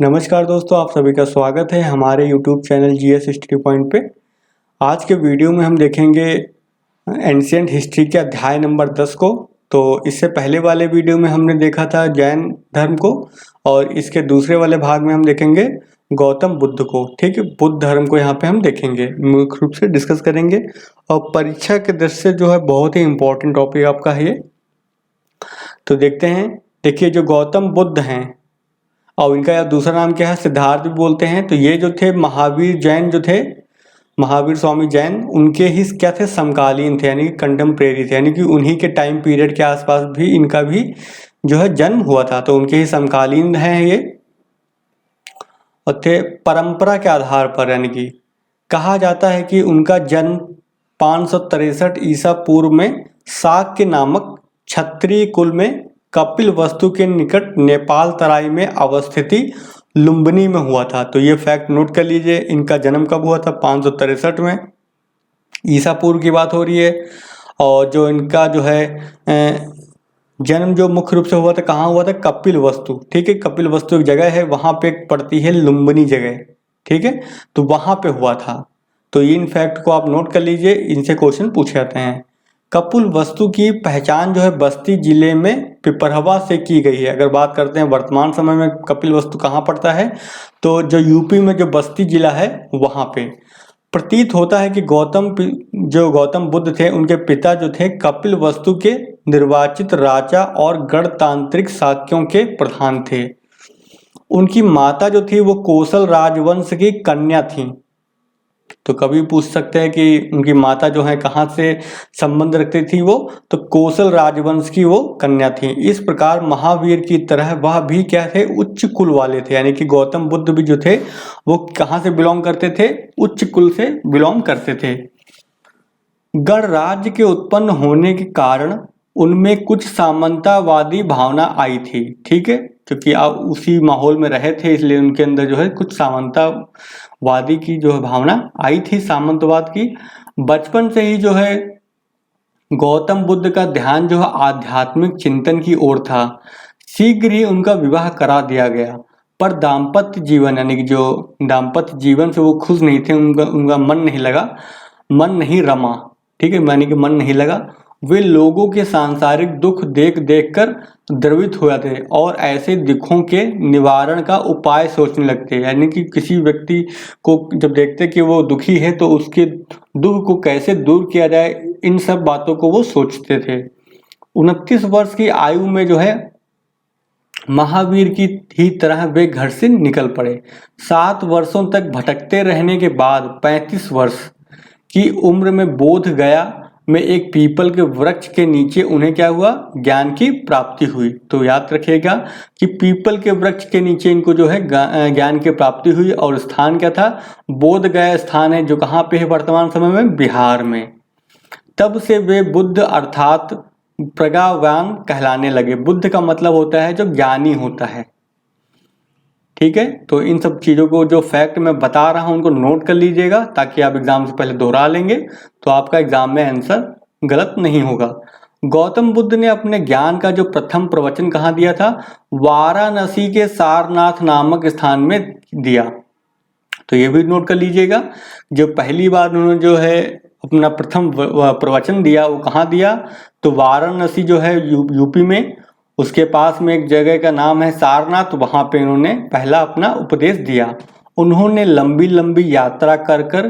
नमस्कार दोस्तों, आप सभी का स्वागत है हमारे YouTube channel GS history point पे। आज के वीडियो में हम देखेंगे एंशिएंट हिस्ट्री के अध्याय नंबर 10 को। तो इससे पहले वाले वीडियो में हमने देखा था जैन धर्म को, और इसके दूसरे वाले भाग में हम देखेंगे गौतम बुद्ध को। ठीक है, बुद्ध धर्म को यहाँ पे हम देखेंगे, मुख्य रूप से डिस्कस करेंगे। और परीक्षा के दृष्टि से जो है बहुत ही इंपॉर्टेंट टॉपिक आपका है ये। तो देखते हैं। देखिए, जो गौतम बुद्ध हैं और इनका दूसरा नाम क्या है, सिद्धार्थ भी बोलते हैं। तो ये जो थे महावीर जैन जो थे, महावीर स्वामी जैन, उनके ही क्या थे, समकालीन थे, यानी कि कंटेम्प्रेरी थे, यानी कि उन्हीं के टाइम पीरियड के आसपास भी इनका भी जो है जन्म हुआ था। तो उनके ही समकालीन हैं ये, और थे परंपरा के आधार पर, यानी कि कहा जाता है कि उनका जन्म 563 ईसा पूर्व में शाक्य नामक क्षत्रिय कुल में कपिल वस्तु के निकट नेपाल तराई में अवस्थिति लुम्बिनी में हुआ था। तो ये फैक्ट नोट कर लीजिए, इनका जन्म कब हुआ था, 563 में, ईसा पूर्व की बात हो रही है। और जो इनका जो है जन्म जो मुख्य रूप से हुआ था, कहाँ हुआ था, कपिल वस्तु। ठीक है, कपिल वस्तु एक जगह है, वहां पे पड़ती है लुम्बिनी जगह। ठीक है, तो वहां पे हुआ था। तो इन फैक्ट को आप नोट कर लीजिए, इनसे क्वेश्चन पूछे जाते हैं। कपिल वस्तु की पहचान जो है बस्ती जिले में पिपरहवा से की गई है। अगर बात करते हैं वर्तमान समय में कपिल वस्तु कहाँ पड़ता है, तो जो यूपी में जो बस्ती जिला है वहां पे। प्रतीत होता है कि गौतम बुद्ध थे, उनके पिता जो थे कपिल वस्तु के निर्वाचित राजा और गणतांत्रिक शाक्यों के प्रधान थे। उनकी माता जो थी वो कोसल राजवंश की कन्या थी। तो कभी पूछ सकते हैं कि उनकी माता जो है कहाँ से संबंध रखती थी वो, तो कोसल राजवंश की वो कन्या थी। इस प्रकार महावीर की तरह वह भी क्या थे, उच्च कुल वाले थे। यानी कि गौतम बुद्ध भी जो थे वो कहाँ से बिलोंग करते थे, उच्च कुल से बिलोंग करते थे। गणराज्य के उत्पन्न होने के कारण उनमें कुछ सामंतवादी भावना आई थी। ठीक है, क्योंकि आप उसी माहौल में रहे थे, इसलिए उनके अंदर जो है कुछ सामंतवादी की जो है भावना आई थी, सामंतवाद की। बचपन से ही जो है गौतम बुद्ध का ध्यान जो है आध्यात्मिक चिंतन की ओर था। शीघ्र ही उनका विवाह करा दिया गया, पर दाम्पत्य जीवन, यानी कि जो दाम्पत्य जीवन से वो खुश नहीं थे, उनका मन नहीं लगा, मन नहीं रमा। ठीक है, यानी कि मन नहीं लगा। वे लोगों के सांसारिक दुख देख देख कर द्रवित हो जाते और ऐसे दुखों के निवारण का उपाय सोचने लगते। यानी कि किसी व्यक्ति को जब देखते कि वो दुखी है तो उसके दुख को कैसे दूर किया जाए, इन सब बातों को वो सोचते थे। 29 वर्ष की आयु में जो है महावीर की ही तरह वे घर से निकल पड़े। 7 वर्षों तक भटकते रहने के बाद 35 वर्ष की उम्र में बोध गया में एक पीपल के वृक्ष के नीचे उन्हें क्या हुआ, ज्ञान की प्राप्ति हुई। तो याद रखिएगा कि पीपल के वृक्ष के नीचे इनको जो है ज्ञान की प्राप्ति हुई। और स्थान क्या था, बोध गया स्थान है, जो कहाँ पे है वर्तमान समय में, बिहार में। तब से वे बुद्ध अर्थात प्रज्ञावान कहलाने लगे। बुद्ध का मतलब होता है जो ज्ञानी होता है। ठीक है, तो इन सब चीज़ों को जो फैक्ट मैं बता रहा हूं उनको नोट कर लीजिएगा, ताकि आप एग्जाम से पहले दोहरा लेंगे तो आपका एग्जाम में आंसर गलत नहीं होगा। गौतम बुद्ध ने अपने ज्ञान का जो प्रथम प्रवचन कहाँ दिया था, वाराणसी के सारनाथ नामक स्थान में दिया। तो ये भी नोट कर लीजिएगा, जो पहली बार उन्होंने जो है अपना प्रथम प्रवचन दिया वो कहाँ दिया, तो वाराणसी जो है यूपी में, उसके पास में एक जगह का नाम है सारनाथ, वहां पे इन्होंने पहला अपना उपदेश दिया। उन्होंने लंबी लंबी यात्रा कर कर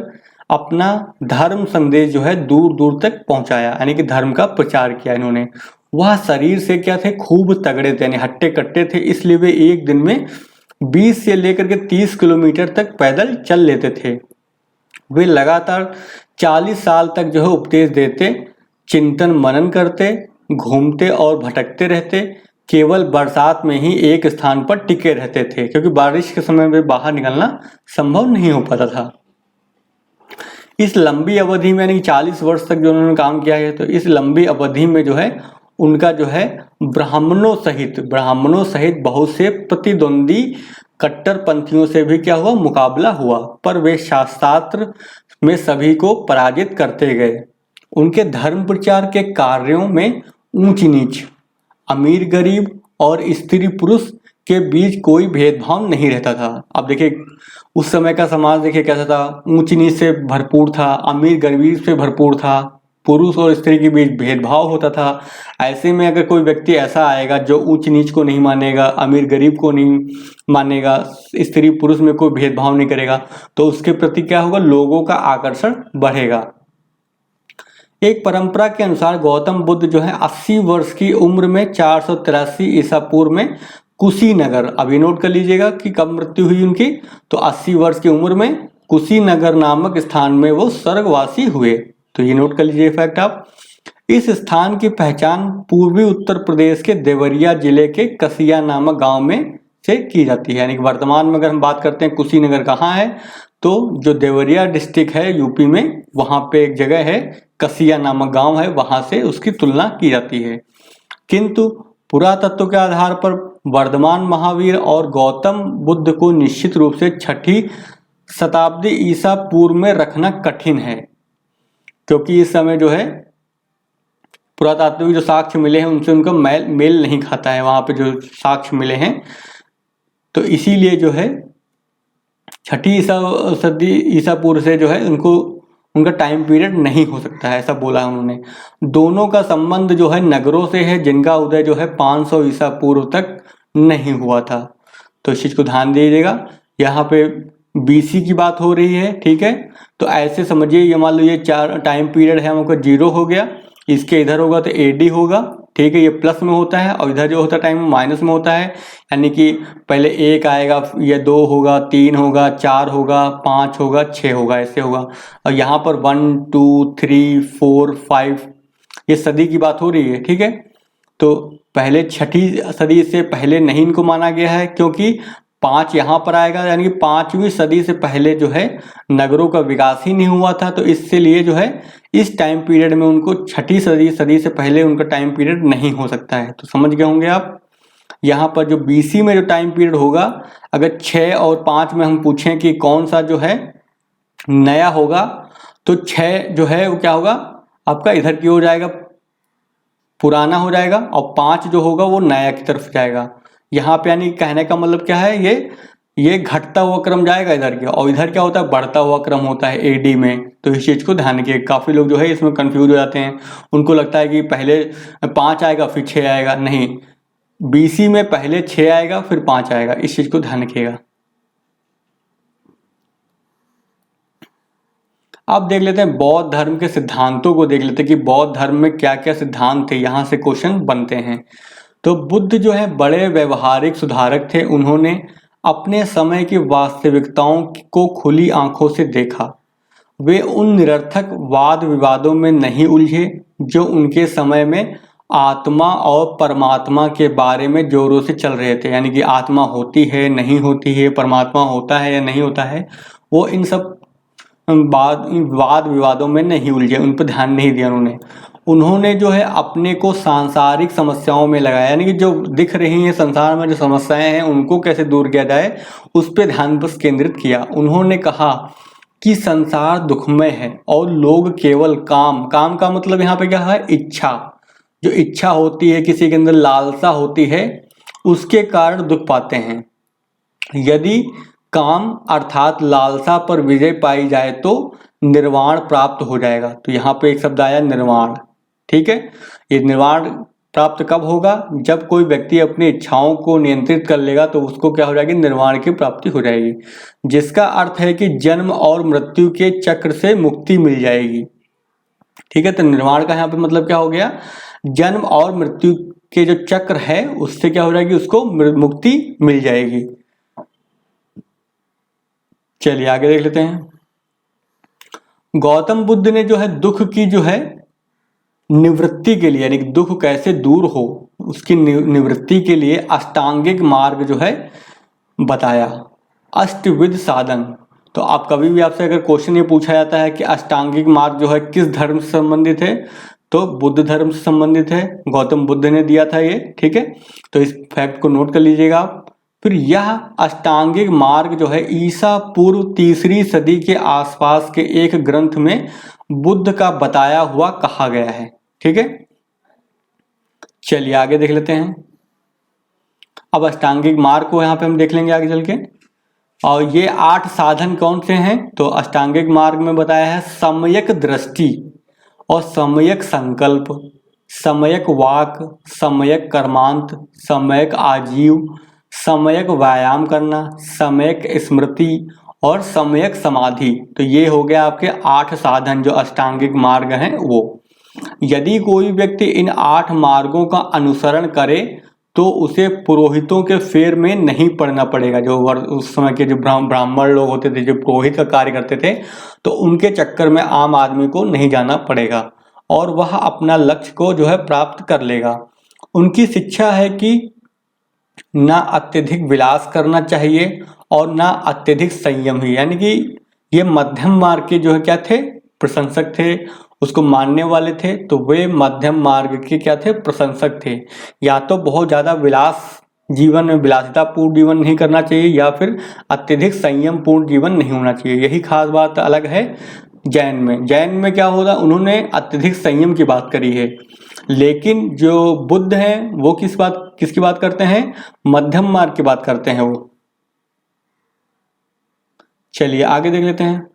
अपना धर्म संदेश जो है दूर दूर तक पहुंचाया, यानी कि धर्म का प्रचार किया इन्होंने। वह शरीर से क्या थे, खूब तगड़े थे, यानी हट्टे कट्टे थे, इसलिए वे एक दिन में 20 से लेकर के 30 किलोमीटर तक पैदल चल लेते थे। वे लगातार 40 साल तक जो है उपदेश देते, चिंतन मनन करते, घूमते और भटकते रहते। केवल बरसात में ही एक स्थान पर टिके रहते थे, क्योंकि बारिश के समय में बाहर निकलना संभव नहीं हो पाता था। इस लंबी अवधि में, यानी 40 वर्ष तक जो उन्होंने काम किया है, तो इस लंबी अवधि में जो है उनका जो है ब्राह्मणों सहित बहुत से प्रतिद्वंदी कट्टरपंथियों से भी क्या हुआ, मुकाबला हुआ, पर वे शास्त्र में सभी को पराजित करते गए। उनके धर्म प्रचार के कार्यों में ऊंच नीच, अमीर गरीब और स्त्री पुरुष के बीच कोई भेदभाव नहीं रहता था। अब देखिए उस समय का समाज देखिए कैसा था, ऊंच नीच से भरपूर था, अमीर गरीब से भरपूर था, पुरुष और स्त्री के बीच भेदभाव होता था। ऐसे में अगर कोई व्यक्ति ऐसा आएगा जो ऊंच नीच को नहीं मानेगा, अमीर गरीब को नहीं मानेगा, स्त्री पुरुष में कोई भेदभाव नहीं करेगा, तो उसके प्रति क्या होगा, लोगों का आकर्षण बढ़ेगा। एक परंपरा के अनुसार गौतम बुद्ध जो है 80 वर्ष की उम्र में 483 ईसा पूर्व में कुशीनगर, अभी नोट कर लीजिएगा कि कब मृत्यु हुई उनकी, तो 80 वर्ष की उम्र में कुशीनगर नामक स्थान में वो स्वर्गवासी हुए। तो ये नोट कर लीजिए फैक्ट आप। इस स्थान की पहचान पूर्वी उत्तर प्रदेश के देवरिया जिले के कसिया नामक गांव में से की जाती है। यानी कि वर्तमान में अगर हम बात करते हैं कुशीनगर कहाँ है, तो जो देवरिया डिस्ट्रिक्ट है यूपी में, वहां पे एक जगह है कसिया नामक गांव है, वहां से उसकी तुलना की जाती है। किंतु पुरातत्व के आधार पर वर्धमान महावीर और गौतम बुद्ध को निश्चित रूप से 6ठी शताब्दी ईसा पूर्व में रखना कठिन है, क्योंकि इस समय जो है पुरातात्विक जो साक्ष्य मिले हैं उनसे उनका मेल नहीं खाता है, वहां पे जो साक्ष्य मिले हैं। तो इसीलिए जो है 6ठी सदी ईसा पूर्व से जो है उनका टाइम पीरियड नहीं हो सकता है, ऐसा बोला है उन्होंने। दोनों का संबंध जो है नगरों से है जिनका उदय जो है 500 ईसा पूर्व तक नहीं हुआ था। तो इस चीज को ध्यान दीजिएगा, यहाँ पे बीसी की बात हो रही है, ठीक है। तो ऐसे समझिए, ये मान लो ये 4 टाइम पीरियड है, हमको 0 हो गया, इसके इधर होगा तो एडी होगा, ठीक है, ये प्लस में होता है, और इधर जो होता है टाइम माइनस में होता है। यानी कि पहले 1 आएगा, ये 2 होगा, 3 होगा, 4 होगा, 5 होगा, 6 होगा, ऐसे होगा। और यहाँ पर 1 2 3 4 5 ये सदी की बात हो रही है, ठीक है। तो पहले 6ठी सदी से पहले नहीं इनको माना गया है, क्योंकि 5 यहाँ पर आएगा, यानी कि 5वीं सदी से पहले जो है नगरों का विकास ही नहीं हुआ था। तो इससे लिए जो है इस टाइम पीरियड में उनको 6ठी सदी से पहले उनका टाइम पीरियड नहीं हो सकता है। तो समझ गए होंगे आप। यहाँ पर जो बीसी में जो टाइम पीरियड होगा, अगर 6 और 5 में हम पूछें कि कौन सा जो है नया होगा, तो 6 जो है वो क्या होगा आपका इधर की हो जाएगा, पुराना हो जाएगा, और 5 जो होगा वो नया की तरफ जाएगा। यहाँ पे यानी कहने का मतलब क्या है, ये घटता हुआ क्रम जाएगा इधर के, और इधर क्या होता है, बढ़ता हुआ क्रम होता है एडी में। तो इस चीज को ध्यान रखिए, काफी लोग जो है इसमें कंफ्यूज हो जाते हैं, उनको लगता है कि पहले 5 आएगा फिर 6 आएगा, नहीं, बीसी में पहले 6 आएगा फिर 5 आएगा, इस चीज को ध्यान रखिएगा। अब देख लेते हैं बौद्ध धर्म के सिद्धांतों को, देख लेते हैं कि बौद्ध धर्म में क्या क्या सिद्धांत थे, यहां से क्वेश्चन बनते हैं। तो बुद्ध जो है बड़े व्यवहारिक सुधारक थे, उन्होंने अपने समय की वास्तविकताओं को खुली आंखों से देखा। वे उन निरर्थक वाद विवादों में नहीं उलझे जो उनके समय में आत्मा और परमात्मा के बारे में जोरों से चल रहे थे। यानी कि आत्मा होती है नहीं होती है, परमात्मा होता है या नहीं होता है, वो इन सब वाद विवादों में नहीं उलझे, उन पर ध्यान नहीं दिया उन्होंने जो है अपने को सांसारिक समस्याओं में लगाया। यानी कि जो दिख रही हैं संसार में जो समस्याएं हैं उनको कैसे दूर किया जाए, उस पर ध्यान बस केंद्रित किया। उन्होंने कहा कि संसार दुखमय है और लोग केवल काम का मतलब यहाँ पे क्या है, इच्छा, जो इच्छा होती है, किसी के अंदर लालसा होती है, उसके कारण दुख पाते हैं। यदि काम अर्थात लालसा पर विजय पाई जाए तो निर्वाण प्राप्त हो जाएगा। तो यहाँ पे एक शब्द आया निर्वाण, ठीक है। ये निर्वाण प्राप्त कब होगा, जब कोई व्यक्ति अपनी इच्छाओं को नियंत्रित कर लेगा, तो उसको क्या हो जाएगी, निर्वाण की प्राप्ति हो जाएगी, जिसका अर्थ है कि जन्म और मृत्यु के चक्र से मुक्ति मिल जाएगी, ठीक है। तो निर्वाण का यहाँ पे मतलब क्या हो गया, जन्म और मृत्यु के जो चक्र है उससे क्या हो जाएगी, उसको मुक्ति मिल जाएगी। चलिए आगे देख लेते हैं। गौतम बुद्ध ने जो है दुख की जो है निवृत्ति के लिए, यानी कि दुख कैसे दूर हो उसकी निवृत्ति के लिए अष्टांगिक मार्ग जो है बताया, अष्टविध साधन। तो आप कभी भी आपसे अगर क्वेश्चन ये पूछा जाता है कि अष्टांगिक मार्ग जो है किस धर्म से संबंधित है, तो बुद्ध धर्म से संबंधित है, गौतम बुद्ध ने दिया था ये, ठीक है। तो इस फैक्ट को नोट कर लीजिएगा आप। फिर यह अष्टांगिक मार्ग जो है ईसा पूर्व 3री सदी के आसपास के एक ग्रंथ में बुद्ध का बताया हुआ कहा गया है, ठीक है। चलिए आगे देख लेते हैं। अब अष्टांगिक मार्ग को यहाँ पे हम देख लेंगे आगे चल के। और ये 8 साधन कौन से हैं, तो अष्टांगिक मार्ग में बताया है सम्यक दृष्टि और सम्यक संकल्प, सम्यक वाक, सम्यक कर्मांत, सम्यक आजीव, सम्यक व्यायाम करना, सम्यक स्मृति और सम्यक समाधि। तो ये हो गया आपके 8 साधन जो अष्टांगिक मार्ग हैं वो। यदि कोई व्यक्ति इन 8 मार्गों का अनुसरण करे तो उसे पुरोहितों के फेर में नहीं पड़ना पड़ेगा। जो उस समय के जो ब्राह्मण लोग होते थे, जो पुरोहित का कार्य करते थे, तो उनके चक्कर में आम आदमी को नहीं जाना पड़ेगा और वह अपना लक्ष्य को जो है प्राप्त कर लेगा। उनकी शिक्षा है कि ना अत्यधिक विलास करना चाहिए और ना अत्यधिक संयम ही, यानी कि ये मध्यम मार्ग के जो है क्या थे, प्रशंसक थे, उसको मानने वाले थे। तो वे मध्यम मार्ग के क्या थे, प्रशंसक थे। या तो बहुत ज्यादा विलास, जीवन में विलासितापूर्ण जीवन नहीं करना चाहिए, या फिर अत्यधिक संयम पूर्ण जीवन नहीं होना चाहिए। यही खास बात अलग है जैन में। जैन में क्या होगा, उन्होंने अत्यधिक संयम की बात करी है, लेकिन जो बुद्ध हैं वो किसकी बात करते हैं, मध्यम मार्ग की बात करते हैं वो। चलिए आगे देख लेते हैं।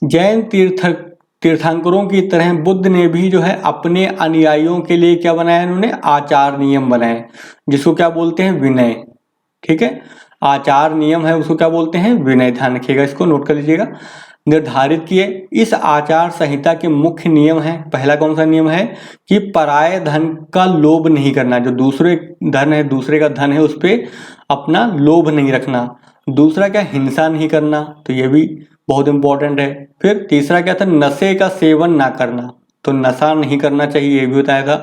जैन तीर्थंकरों की तरह बुद्ध ने भी जो है अपने अनुयायियों के लिए क्या बनाया, उन्होंने आचार नियम बनाए, जिसको क्या बोलते हैं, विनय। ठीक है, आचार नियम है उसको क्या बोलते हैं, विनय। ध्यान रखिएगा, इसको नोट कर लीजिएगा। निर्धारित किए। इस आचार संहिता के मुख्य नियम है, पहला कौन सा नियम है कि पराये धन का लोभ नहीं करना। जो दूसरे का धन है उस पर अपना लोभ नहीं रखना। दूसरा क्या, हिंसा नहीं करना, तो ये भी बहुत इंपॉर्टेंट है। फिर तीसरा क्या था, नशे का सेवन ना करना, तो नशा नहीं करना चाहिए, ये भी बताया था।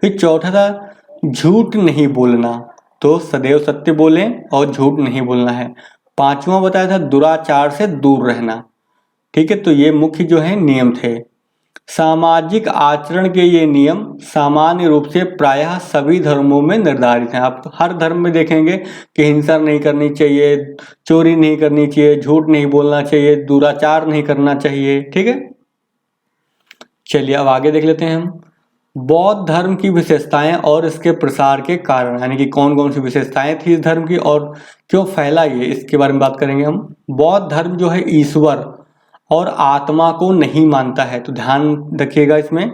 फिर चौथा था झूठ नहीं बोलना, तो सदैव सत्य बोलें और झूठ नहीं बोलना है। पांचवा बताया था दुराचार से दूर रहना। ठीक है, तो ये मुख्य जो है नियम थे। सामाजिक आचरण के ये नियम सामान्य रूप से प्रायः सभी धर्मों में निर्धारित हैं। आप हर धर्म में देखेंगे कि हिंसा नहीं करनी चाहिए, चोरी नहीं करनी चाहिए, झूठ नहीं बोलना चाहिए, दुराचार नहीं करना चाहिए। ठीक है, चलिए अब आगे देख लेते हैं हम बौद्ध धर्म की विशेषताएं और इसके प्रसार के कारण, यानी कि कौन कौन सी विशेषताएं थी इस धर्म की और क्यों फैला ये, इसके बारे में बात करेंगे हम। बौद्ध धर्म जो है ईश्वर और आत्मा को नहीं मानता है। तो ध्यान रखिएगा इसमें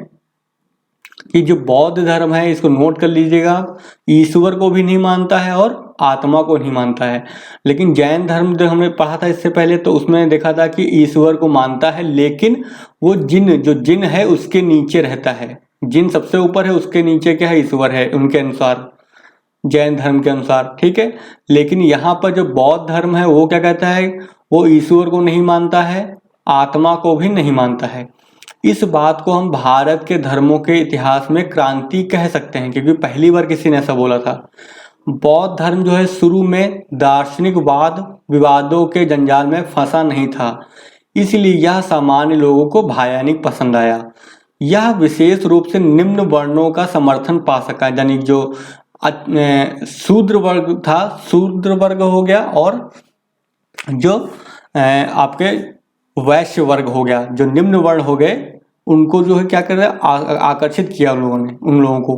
कि जो बौद्ध धर्म है, इसको नोट कर लीजिएगा, ईश्वर को भी नहीं मानता है और आत्मा को नहीं मानता है। लेकिन जैन धर्म जो हमने पढ़ा था इससे पहले, तो उसमें देखा था कि ईश्वर को मानता है, लेकिन वो जिन है उसके नीचे रहता है। जिन सबसे ऊपर है, उसके नीचे क्या है, ईश्वर है, उनके अनुसार, जैन धर्म के अनुसार। ठीक है, लेकिन यहाँ पर जो बौद्ध धर्म है वो क्या कहता है, वो ईश्वर को नहीं मानता है, आत्मा को भी नहीं मानता है। इस बात को हम भारत के धर्मों के इतिहास में क्रांति कह सकते हैं, क्योंकि पहली बार किसी ने ऐसा बोला था। बौद्ध धर्म जो है शुरू में दार्शनिक वाद विवादों के जंजाल में फंसा नहीं था, इसलिए यह सामान्य लोगों को भयानक पसंद आया। यह विशेष रूप से निम्न वर्णों का समर्थन पा सका, यानी जो शूद्र वर्ग था, शूद्र वर्ग हो गया, और जो आपके वैश्य वर्ग हो गया, जो निम्न वर्ण हो गए, उनको जो है क्या कर रहा है, आकर्षित किया उन लोगों को,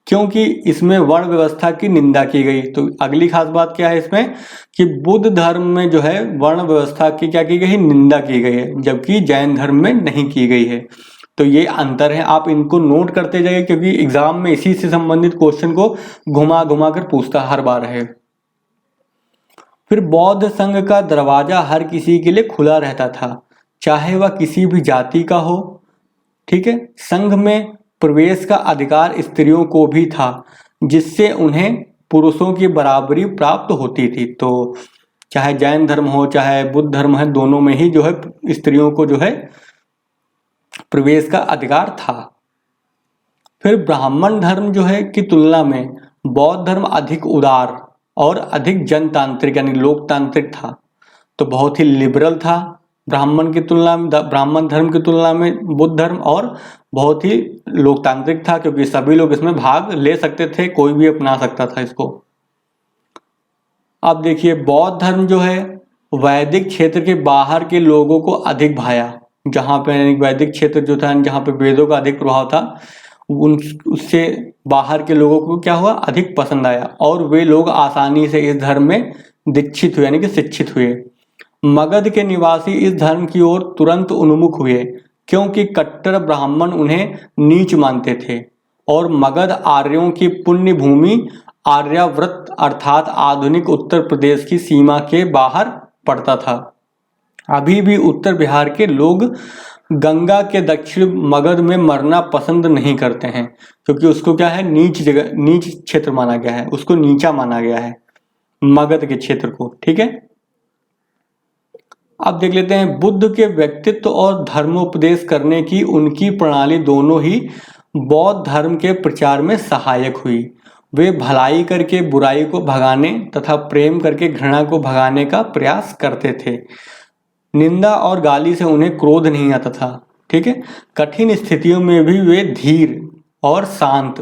क्योंकि इसमें वर्ण व्यवस्था की निंदा की गई। तो अगली खास बात क्या है इसमें कि बुद्ध धर्म में जो है वर्ण व्यवस्था की क्या की गई, निंदा की गई है, जबकि जैन धर्म में नहीं की गई है। तो ये अंतर है, आप इनको नोट करते जाइए, क्योंकि एग्जाम में इसी से संबंधित क्वेश्चन को घुमा घुमा कर पूछता हर बार है। फिर बौद्ध संघ का दरवाजा हर किसी के लिए खुला रहता था, चाहे वह किसी भी जाति का हो। ठीक है, संघ में प्रवेश का अधिकार स्त्रियों को भी था, जिससे उन्हें पुरुषों की बराबरी प्राप्त होती थी। तो चाहे जैन धर्म हो चाहे बुद्ध धर्म है, दोनों में ही जो है स्त्रियों को जो है प्रवेश का अधिकार था। फिर ब्राह्मण धर्म जो है की तुलना में बौद्ध धर्म अधिक उदार और अधिक जनतांत्रिक यानी लोकतांत्रिक था। तो बहुत ही लिबरल था ब्राह्मण धर्म की तुलना में बुद्ध धर्म, और बहुत ही लोकतांत्रिक था, क्योंकि सभी लोग इसमें भाग ले सकते थे, कोई भी अपना सकता था इसको। अब देखिए बौद्ध धर्म जो है वैदिक क्षेत्र के बाहर के लोगों को अधिक भाया, जहाँ पे वैदिक क्षेत्र जो था, जहाँ पे वेदों का अधिक प्रभाव था, उन उससे बाहर के लोगों को क्या हुआ, अधिक पसंद आया और वे लोग आसानी से इस धर्म में दीक्षित हुए यानी कि शिक्षित हुए। मगध के निवासी इस धर्म की ओर तुरंत उन्मुख हुए क्योंकि कट्टर ब्राह्मण उन्हें नीच मानते थे और मगध आर्यों की पुण्य भूमि आर्यावर्त अर्थात आधुनिक उत्तर प्रदेश की सीमा के बाहर पड़ता था। अभी भी उत्तर बिहार के लोग गंगा के दक्षिण मगध में मरना पसंद नहीं करते हैं क्योंकि उसको क्या है, नीच जगह, नीच क्षेत्र माना गया है, उसको नीचा माना गया है मगध के क्षेत्र को। ठीक है, अब देख लेते हैं बुद्ध के व्यक्तित्व और धर्मोपदेश करने की उनकी प्रणाली दोनों ही बौद्ध धर्म के प्रचार में सहायक हुई। वे भलाई करके बुराई को भगाने तथा प्रेम करके घृणा को भगाने का प्रयास करते थे। निंदा और गाली से उन्हें क्रोध नहीं आता था। ठीक है, कठिन स्थितियों में भी वे धीर और शांत,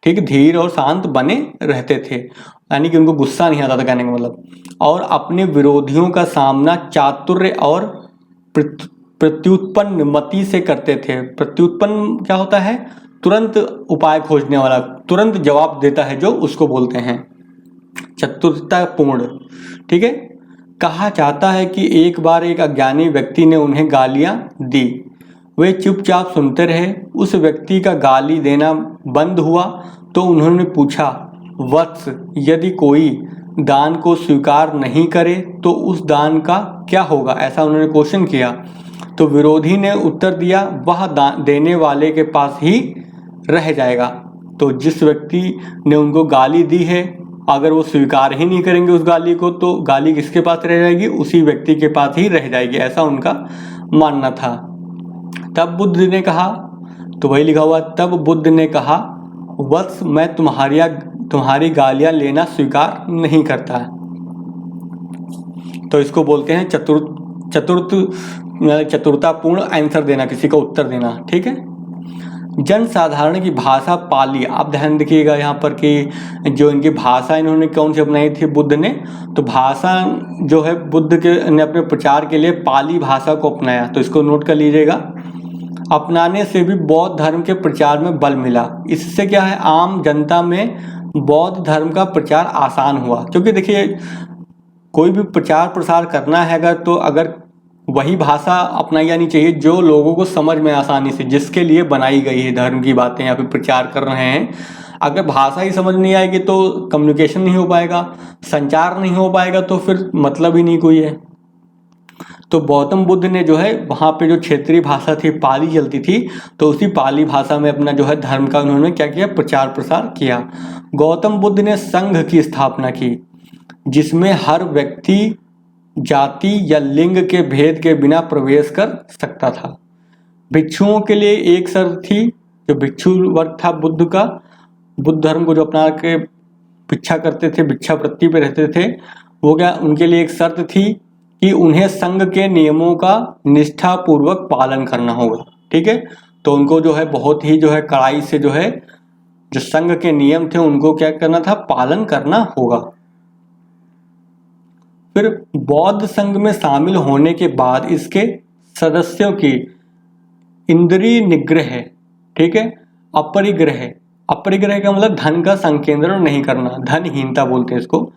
ठीक, धीर और शांत बने रहते थे, यानी कि उनको गुस्सा नहीं आता था कहने का मतलब, और अपने विरोधियों का सामना चातुर्य और प्रत्युत्पन्न मति से करते थे। प्रत्युत्पन्न क्या होता है, तुरंत उपाय खोजने वाला, तुरंत जवाब देता है जो, उसको बोलते हैं चतुरतापूर्ण। ठीक है, कहा जाता है कि एक बार एक अज्ञानी व्यक्ति ने उन्हें गालियां दी, वे चुपचाप सुनते रहे। उस व्यक्ति का गाली देना बंद हुआ तो उन्होंने पूछा, वत्स, यदि कोई दान को स्वीकार नहीं करे तो उस दान का क्या होगा, ऐसा उन्होंने क्वेश्चन किया। तो विरोधी ने उत्तर दिया, वह दान देने वाले के पास ही रह जाएगा। तो जिस व्यक्ति ने उनको गाली दी है, अगर वो स्वीकार ही नहीं करेंगे उस गाली को, तो गाली किसके पास रह जाएगी, उसी व्यक्ति के पास ही रह जाएगी, ऐसा उनका मानना था। तब बुद्ध ने कहा, तो वही लिखा हुआ, तब बुद्ध ने कहा, वत्स, मैं तुम्हारी गालियां लेना स्वीकार नहीं करता। तो इसको बोलते हैं चतुरतापूर्ण आंसर देना, किसी का उत्तर देना। ठीक है, जन साधारण की भाषा पाली। आप ध्यान देखिएगा यहाँ पर कि जो इनकी भाषा इन्होंने कौन सी अपनाई थी बुद्ध ने, तो भाषा जो है बुद्ध के ने अपने प्रचार के लिए पाली भाषा को अपनाया, तो इसको नोट कर लीजिएगा। अपनाने से भी बौद्ध धर्म के प्रचार में बल मिला। इससे क्या है, आम जनता में बौद्ध धर्म का प्रचार आसान हुआ, क्योंकि देखिए कोई भी प्रचार प्रसार करना है तो अगर वही भाषा अपनाई जानी चाहिए जो लोगों को समझ में आसानी से, जिसके लिए बनाई गई है धर्म की बातें या फिर प्रचार कर रहे हैं। अगर भाषा ही समझ नहीं आएगी तो कम्युनिकेशन नहीं हो पाएगा, संचार नहीं हो पाएगा, तो फिर मतलब ही नहीं कोई है। तो गौतम बुद्ध ने जो है वहाँ पे जो क्षेत्रीय भाषा थी पाली चलती थी, तो उसी पाली भाषा में अपना जो है धर्म का उन्होंने क्या किया, प्रचार प्रसार किया। गौतम बुद्ध ने संघ की स्थापना की जिसमें हर व्यक्ति जाति या लिंग के भेद के बिना प्रवेश कर सकता था। भिक्षुओं के लिए एक शर्त थी, जो भिक्षु वर्ग था बुद्ध का, बुद्ध धर्म को जो अपना के भिक्षा करते थे, भिक्षावृत्ति पे रहते थे, वो क्या, उनके लिए एक शर्त थी कि उन्हें संघ के नियमों का निष्ठापूर्वक पालन करना होगा। ठीक है, तो उनको जो है बहुत ही जो है कड़ाई से जो है जो संघ के नियम थे उनको क्या करना था, पालन करना होगा। फिर बौद्ध संघ में शामिल होने के बाद इसके सदस्यों की इंद्रिय निग्रह, ठीक है, अपरिग्रह का मतलब धन का संकेंद्रण नहीं करना, धनहीनता बोलते हैं इसको,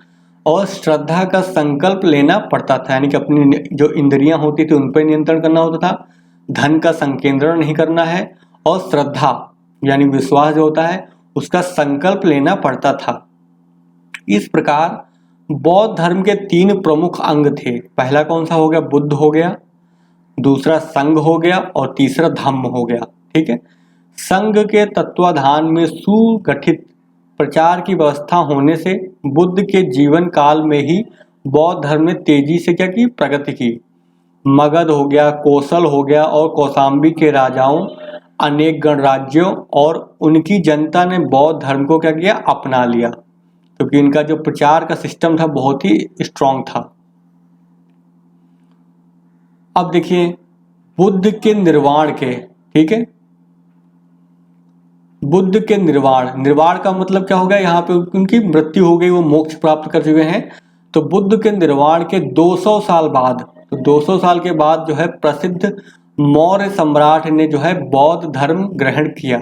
और श्रद्धा का संकल्प लेना पड़ता था, यानी कि अपनी जो इंद्रियां होती थी उन पर नियंत्रण करना होता था, धन का संकेंद्रण नहीं करना है, और श्रद्धा यानी विश्वास जो होता है उसका संकल्प लेना पड़ता था। इस प्रकार बौद्ध धर्म के 3 प्रमुख अंग थे। पहला कौन सा हो गया, बुद्ध हो गया, दूसरा संघ हो गया, और तीसरा धम्म हो गया। ठीक है, संघ के तत्वाधान में सुगठित प्रचार की व्यवस्था होने से बुद्ध के जीवन काल में ही बौद्ध धर्म ने तेजी से क्या की, प्रगति की। मगध हो गया, कौशल हो गया, और कौशाम्बी के राजाओं, अनेक गणराज्यों और उनकी जनता ने बौद्ध धर्म को क्या किया, अपना लिया, क्योंकि इनका जो प्रचार का सिस्टम था बहुत ही स्ट्रांग था। अब देखिए बुद्ध के निर्वाण के, ठीक है, बुद्ध के निर्वाण का मतलब क्या हो गया, यहाँ पे उनकी मृत्यु हो गई, वो मोक्ष प्राप्त कर चुके हैं। तो बुद्ध के निर्वाण के 200 साल बाद, तो 200 साल के बाद जो है प्रसिद्ध मौर्य सम्राट ने जो है बौद्ध धर्म ग्रहण किया।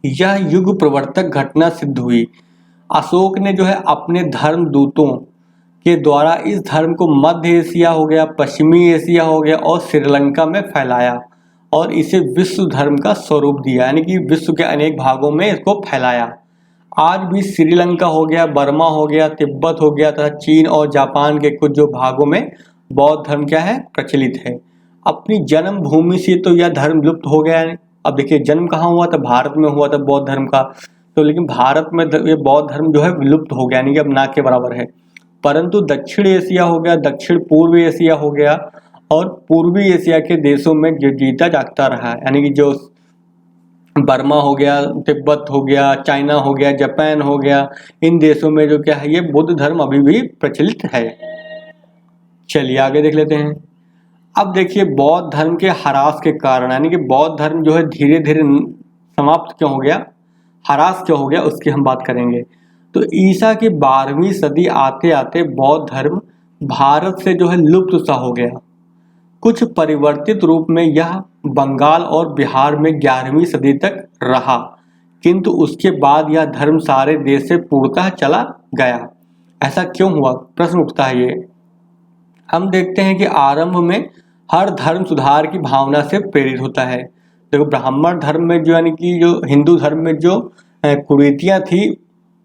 यह युग प्रवर्तक घटना सिद्ध हुई। अशोक ने जो है अपने धर्म दूतों के द्वारा इस धर्म को मध्य एशिया हो गया, पश्चिमी एशिया हो गया और श्रीलंका में फैलाया और इसे विश्व धर्म का स्वरूप दिया, यानी कि विश्व के अनेक भागों में इसको फैलाया। आज भी श्रीलंका हो गया, बर्मा हो गया, तिब्बत हो गया तथा चीन और जापान के कुछ जो भागों में बौद्ध धर्म क्या है, प्रचलित है। अपनी जन्म भूमि से तो यह धर्म लुप्त हो गया है। अब देखिए जन्म कहाँ हुआ था, भारत में हुआ था बौद्ध धर्म का, तो लेकिन भारत में ये बौद्ध धर्म जो है विलुप्त हो गया, यानी कि अब ना के बराबर है। परंतु दक्षिण एशिया हो गया, दक्षिण पूर्व एशिया हो गया और पूर्वी एशिया के देशों में जो जीता जागता रहा है, यानी कि जो बर्मा हो गया, तिब्बत हो गया, चाइना हो गया, जापान हो गया, इन देशों में जो क्या है ये बुद्ध धर्म अभी भी प्रचलित है। चलिए आगे देख लेते हैं। अब देखिए बौद्ध धर्म के ह्रास के कारण, यानी कि बौद्ध धर्म जो है धीरे धीरे समाप्त क्यों हो गया, ह्रास क्यों हो गया, उसकी हम बात करेंगे। तो ईसा की 12वीं सदी आते आते बौद्ध धर्म भारत से जो है लुप्त सा हो गया। कुछ परिवर्तित रूप में यह बंगाल और बिहार में 11वीं सदी तक रहा, किंतु उसके बाद यह धर्म सारे देश से पूर्णतः चला गया। ऐसा क्यों हुआ, प्रश्न उठता है ये। हम देखते हैं कि आरंभ में हर धर्म सुधार की भावना से प्रेरित होता है। देखो ब्राह्मण धर्म में जो, यानी कि जो हिंदू धर्म में जो कुरीतियाँ थी,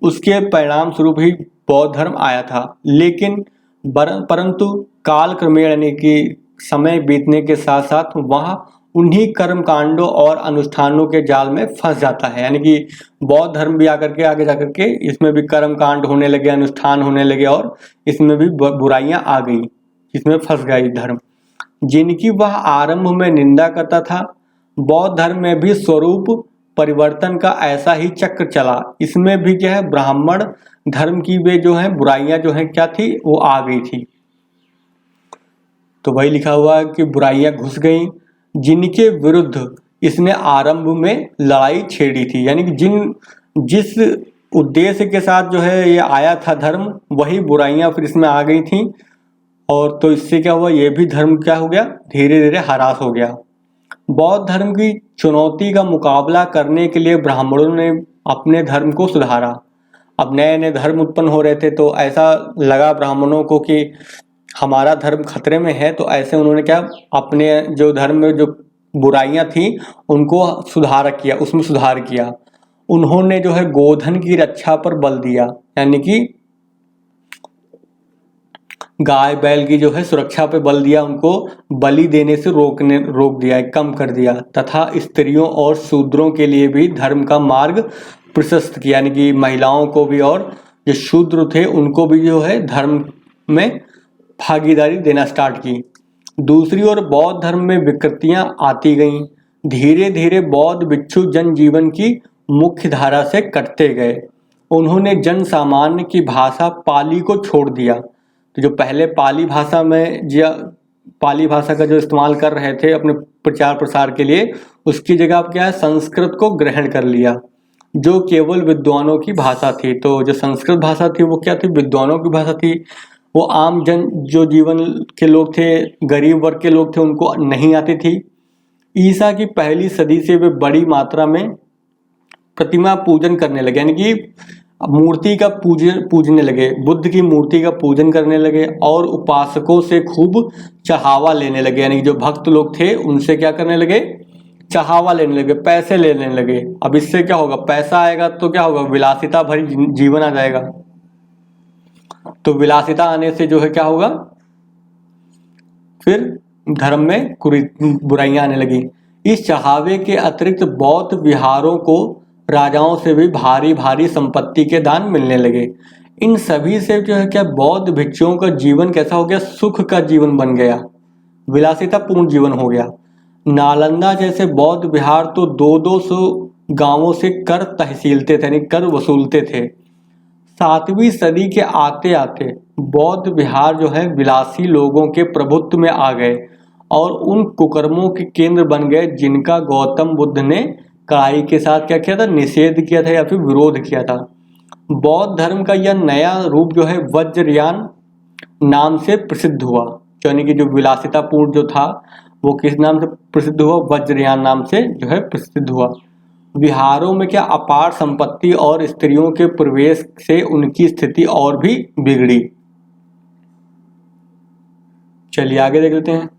उसके परिणाम स्वरूप ही बौद्ध धर्म आया था। लेकिन परंतु काल क्रमेण, यानी कि समय बीतने के साथ साथ वह उन्हीं कर्म कांडों और अनुष्ठानों के जाल में फंस जाता है। यानी कि बौद्ध धर्म भी आकर के आगे जाकर के इसमें भी कर्म कांड होने लगे, अनुष्ठान होने लगे और इसमें भी बुराइयां आ गई, इसमें फंस गया धर्म जिनकी वह आरंभ में निंदा करता था। बौद्ध धर्म में भी स्वरूप परिवर्तन का ऐसा ही चक्र चला। इसमें भी क्या है, ब्राह्मण धर्म की वे जो है बुराइयां जो है क्या थी, वो आ गई थी। तो वही लिखा हुआ है कि बुराइयां घुस गई जिनके विरुद्ध इसने आरंभ में लड़ाई छेड़ी थी। यानी कि जिस उद्देश्य के साथ जो है ये आया था धर्म, वही बुराइयां फिर इसमें आ गई थी और तो इससे क्या हुआ, ये भी धर्म क्या हो गया, धीरे धीरे ह्रास हो गया। बौद्ध धर्म की चुनौती का मुकाबला करने के लिए ब्राह्मणों ने अपने धर्म को सुधारा। अब नए नए धर्म उत्पन्न हो रहे थे, तो ऐसा लगा ब्राह्मणों को कि हमारा धर्म खतरे में है, तो ऐसे उन्होंने क्या, अपने जो धर्म में जो बुराइयां थी उनको सुधार किया, उसमें सुधार किया। उन्होंने जो है गोधन की रक्षा पर बल दिया, यानी कि गाय बैल की जो है सुरक्षा पे बल दिया, उनको बलि देने से रोक दिया, कम कर दिया, तथा स्त्रियों और शूद्रों के लिए भी धर्म का मार्ग प्रशस्त किया, यानी कि महिलाओं को भी और जो शूद्र थे उनको भी जो है धर्म में भागीदारी देना स्टार्ट की। दूसरी ओर बौद्ध धर्म में विकृतियां आती गईं। धीरे धीरे बौद्ध भिक्षु जनजीवन की मुख्य धारा से कटते गए। उन्होंने जन सामान्य की भाषा पाली को छोड़ दिया। तो जो पहले पाली भाषा का जो इस्तेमाल कर रहे थे अपने प्रचार प्रसार के लिए, उसकी जगह अब क्या है, संस्कृत को ग्रहण कर लिया, जो केवल विद्वानों की भाषा थी। तो जो संस्कृत भाषा थी वो क्या थी, विद्वानों की भाषा थी। वो आम जन जो जीवन के लोग थे, गरीब वर्ग के लोग थे, उनको नहीं आती थी। ईसा की पहली सदी से वे बड़ी मात्रा में प्रतिमा पूजन करने लगे, यानी कि मूर्ति का पूजने लगे, बुद्ध की मूर्ति का पूजन करने लगे और उपासकों से खूब चढ़ावा लेने लगे। यानी कि जो भक्त लोग थे उनसे क्या करने लगे, चढ़ावा लेने लगे, पैसे लेने लगे। अब इससे क्या होगा, पैसा आएगा तो क्या होगा, विलासिता भरी जीवन आ जाएगा। तो विलासिता आने से जो है क्या होगा, फिर धर्म में बुराइयां आने लगी। इस चढ़ावे के अतिरिक्त बौद्ध विहारों को राजाओं से भी भारी भारी संपत्ति के दान मिलने लगे। इन सभी से जो है क्या, बौद्ध भिक्षुओं का जीवन कैसा हो गया, सुख का जीवन बन गया, विलासिता पूर्ण जीवन हो गया। नालंदा जैसे बौद्ध विहार तो 200 गांवों से कर तहसीलते थे, यानी कर वसूलते थे। 7वीं सदी के आते आते बौद्ध विहार जो है विलासी लोगों के प्रभुत्व में आ गए और उन कुकर्मों के केंद्र बन गए जिनका गौतम बुद्ध ने कड़ाई के साथ क्या किया था, निषेध किया था या फिर विरोध किया था। बौद्ध धर्म का यह नया रूप जो है वज्रयान नाम से प्रसिद्ध हुआ, यानी कि जो विलासितापूर्ण जो था वो किस नाम से प्रसिद्ध हुआ, वज्रयान नाम से जो है प्रसिद्ध हुआ। विहारों में क्या अपार संपत्ति और स्त्रियों के प्रवेश से उनकी स्थिति और भी बिगड़ी। चलिए आगे देख लेते हैं।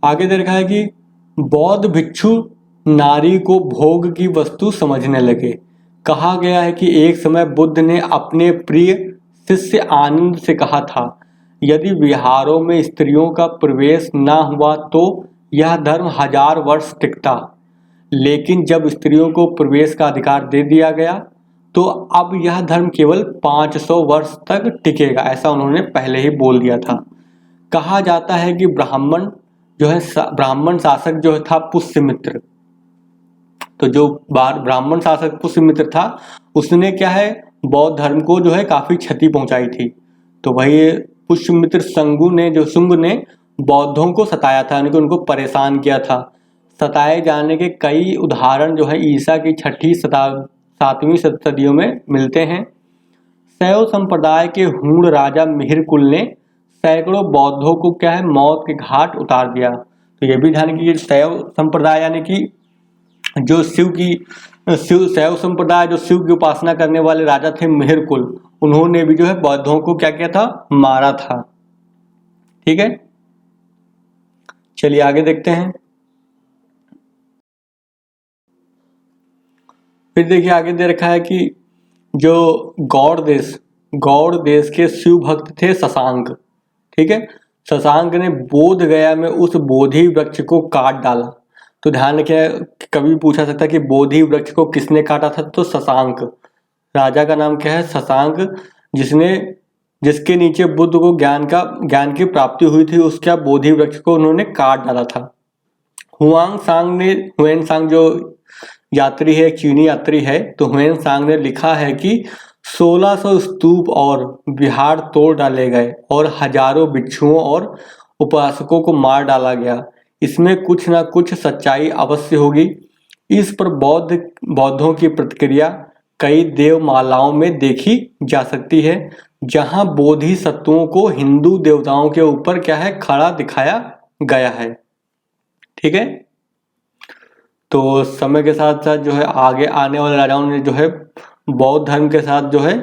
आगे दे रखा है कि बौद्ध भिक्षु नारी को भोग की वस्तु समझने लगे। कहा गया है कि एक समय बुद्ध ने अपने प्रिय शिष्य आनंद से कहा था, यदि विहारों में स्त्रियों का प्रवेश न हुआ तो यह धर्म 1000 वर्ष टिकता, लेकिन जब स्त्रियों को प्रवेश का अधिकार दे दिया गया तो अब यह धर्म केवल 500 वर्ष तक टिकेगा। ऐसा उन्होंने पहले ही बोल दिया था। कहा जाता है कि ब्राह्मण शासक जो था पुष्यमित्र, तो जो ब्राह्मण शासक पुष्यमित्र था उसने क्या है बौद्ध धर्म को जो है काफी क्षति पहुंचाई थी। तो वही पुष्यमित्र शुंग ने बौद्धों को सताया था, यानी कि उनको परेशान किया था। सताए जाने के कई उदाहरण जो है ईसा की 7वीं सदियों में मिलते हैं। शैव संप्रदाय के हूण राजा मिहिरकुल ने सैकड़ों बौद्धों को क्या है मौत के घाट उतार दिया। तो ये भी ध्यान की शैव संप्रदाय यानी कि जो शैव संप्रदाय जो शिव की उपासना करने वाले राजा थे मिहिरकुल, उन्होंने भी जो है बौद्धों को क्या किया था, मारा था। ठीक है, चलिए आगे देखते हैं। फिर देखिए आगे दे रखा है कि जो गौड़ देश के शिव भक्त थे शशांक। ठीक है, शशांक ने बोध गया में उस बोधि वृक्ष को काट डाला। तो ध्यान रखिए, कभी पूछा सकता है कि बोधि वृक्ष को किसने काटा था, तो शशांक। राजा का नाम क्या है, शशांक, जिसके नीचे बुद्ध को ज्ञान की प्राप्ति हुई थी, उसका बोधि वृक्ष को उन्होंने काट डाला था। हुएन सांग जो यात्री है, चीनी यात्री है, तो हुएन सांग ने लिखा है कि 1600 स्तूप और विहार तोड़ डाले गए और हजारों भिक्षुओं और उपासकों को मार डाला गया। इसमें कुछ ना कुछ सच्चाई अवश्य होगी। इस पर बौद्धों की प्रतिक्रिया कई देवमालाओं में देखी जा सकती है, जहां बोधिसत्वों को हिंदू देवताओं के ऊपर क्या है खड़ा दिखाया गया है। ठीक है, तो समय के साथ साथ जो है आगे आने वाले राजाओं ने जो है बौद्ध धर्म के साथ जो है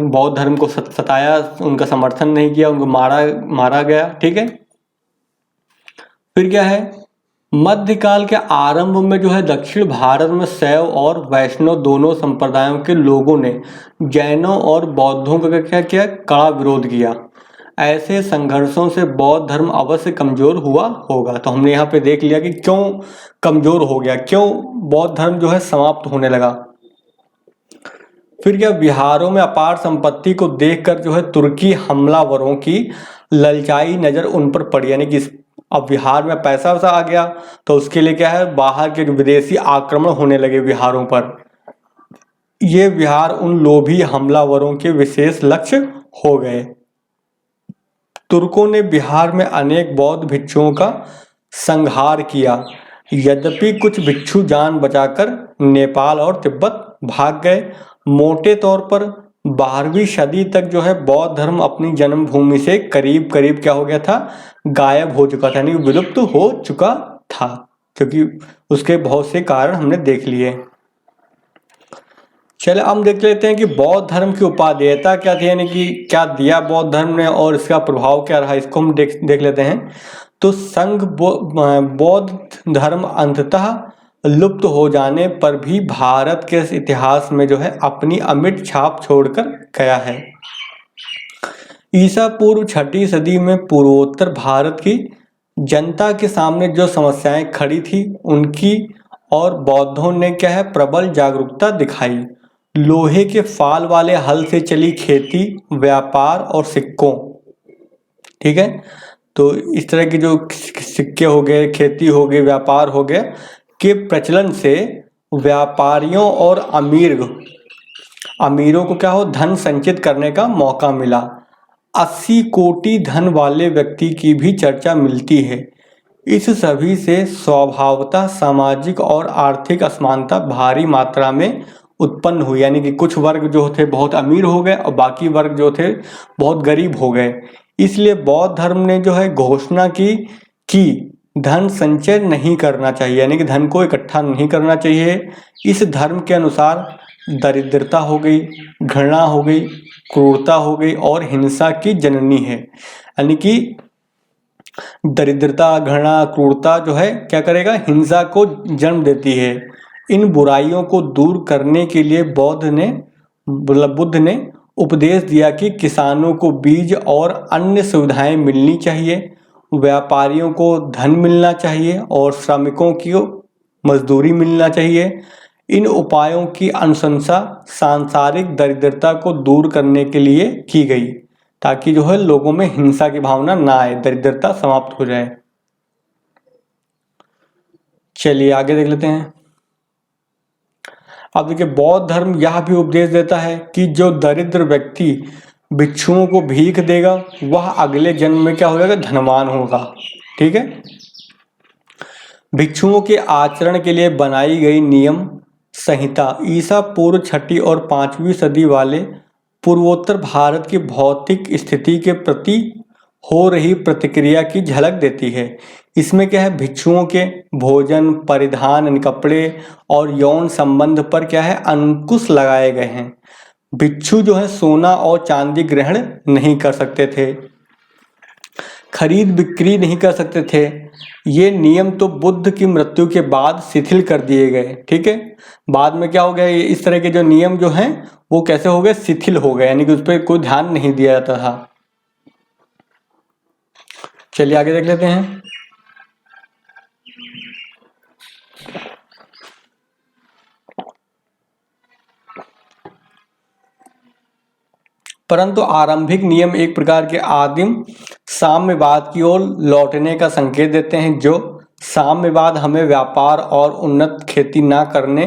बौद्ध धर्म को सताया, उनका समर्थन नहीं किया, उनको मारा गया। ठीक है, फिर क्या है, मध्यकाल के आरंभ में जो है दक्षिण भारत में शैव और वैष्णव दोनों संप्रदायों के लोगों ने जैनों और बौद्धों का क्या किया, कड़ा विरोध किया। ऐसे संघर्षों से बौद्ध धर्म अवश्य कमजोर हुआ होगा। तो हमने यहाँ पे देख लिया कि क्यों कमजोर हो गया, क्यों बौद्ध धर्म जो है समाप्त होने लगा। फिर क्या, बिहारों में अपार संपत्ति को देखकर जो है तुर्की हमलावरों की ललचाई नजर उन पर पड़ी, यानी कि अब बिहार में पैसा वैसा आ गया तो उसके लिए क्या है बाहर के जो विदेशी आक्रमण होने लगे बिहारों पर। ये बिहार उन लोभी हमलावरों के विशेष लक्ष्य हो गए। तुर्कों ने बिहार में अनेक बौद्ध भिक्षुओं का संहार किया। यद्यपि कुछ भिक्षु जान बचाकर नेपाल और तिब्बत भाग गए। मोटे तौर पर 12वीं सदी तक जो है बौद्ध धर्म अपनी जन्मभूमि से करीब करीब क्या हो गया था, गायब हो चुका था, यानी विलुप्त हो चुका था, क्योंकि उसके बहुत से कारण हमने देख लिए। चले हम देख लेते हैं कि बौद्ध धर्म की उपादेयता क्या थी, यानी कि क्या दिया बौद्ध धर्म ने और इसका प्रभाव क्या रहा, इसको हम देख लेते हैं। तो संघ बौद्ध धर्म अंततः लुप्त हो जाने पर भी भारत के इतिहास में जो है अपनी अमिट छाप छोड़कर गया है। ईसा पूर्व 6वीं सदी में पूर्वोत्तर भारत की जनता के सामने जो समस्याएं खड़ी थी उनकी और बौद्धों ने क्या है प्रबल जागरूकता दिखाई। लोहे के फाल वाले हल से चली खेती, व्यापार और सिक्कों, ठीक है, तो इस तरह के जो सिक्के हो गए, खेती हो गई, व्यापार हो गया के प्रचलन से व्यापारियों और अमीरों को क्या हो धन संचित करने का मौका मिला। 80 कोटि धन वाले व्यक्ति की भी चर्चा मिलती है। इस सभी से स्वभावतः सामाजिक और आर्थिक असमानता भारी मात्रा में उत्पन्न हुई, यानी कि कुछ वर्ग जो थे बहुत अमीर हो गए और बाकी वर्ग जो थे बहुत गरीब हो गए। इसलिए बौद्ध धर्म ने जो है घोषणा की धन संचय नहीं करना चाहिए, यानी कि धन को इकट्ठा नहीं करना चाहिए। इस धर्म के अनुसार दरिद्रता हो गई, घृणा हो गई, क्रूरता हो गई और हिंसा की जननी है। यानी कि दरिद्रता, घृणा, क्रूरता जो है क्या करेगा, हिंसा को जन्म देती है। इन बुराइयों को दूर करने के लिए बुद्ध ने उपदेश दिया कि किसानों को बीज और अन्य सुविधाएं मिलनी चाहिए, व्यापारियों को धन मिलना चाहिए और श्रमिकों की मजदूरी मिलना चाहिए। इन उपायों की अनुशंसा सांसारिक दरिद्रता को दूर करने के लिए की गई, ताकि जो है लोगों में हिंसा की भावना ना आए, दरिद्रता समाप्त हो जाए। चलिए आगे देख लेते हैं। अब देखिए, बौद्ध धर्म यह भी उपदेश देता है कि जो दरिद्र व्यक्ति भिक्षुओं को भीख देगा वह अगले जन्म में क्या हो जाएगा, धनवान होगा। ठीक है। भिक्षुओं के आचरण के लिए बनाई गई नियम संहिता ईसा पूर्व 6वीं और 5वीं सदी वाले पूर्वोत्तर भारत की भौतिक स्थिति के प्रति हो रही प्रतिक्रिया की झलक देती है। इसमें क्या है, भिक्षुओं के भोजन, परिधान, कपड़े और यौन संबंध पर क्या है, अंकुश लगाए गए हैं। भिक्षु जो है सोना और चांदी ग्रहण नहीं कर सकते थे, खरीद बिक्री नहीं कर सकते थे। ये नियम तो बुद्ध की मृत्यु के बाद शिथिल कर दिए गए। ठीक है। बाद में क्या हो गया, ये इस तरह के जो नियम जो हैं वो कैसे हो गए, शिथिल हो गए, यानी कि उस पर कोई ध्यान नहीं दिया जाता था। चलिए आगे देख लेते हैं। परंतु आरंभिक नियम एक प्रकार के आदिम साम्यवाद की ओर लौटने का संकेत देते हैं। जो साम्यवाद हमें व्यापार और उन्नत खेती न करने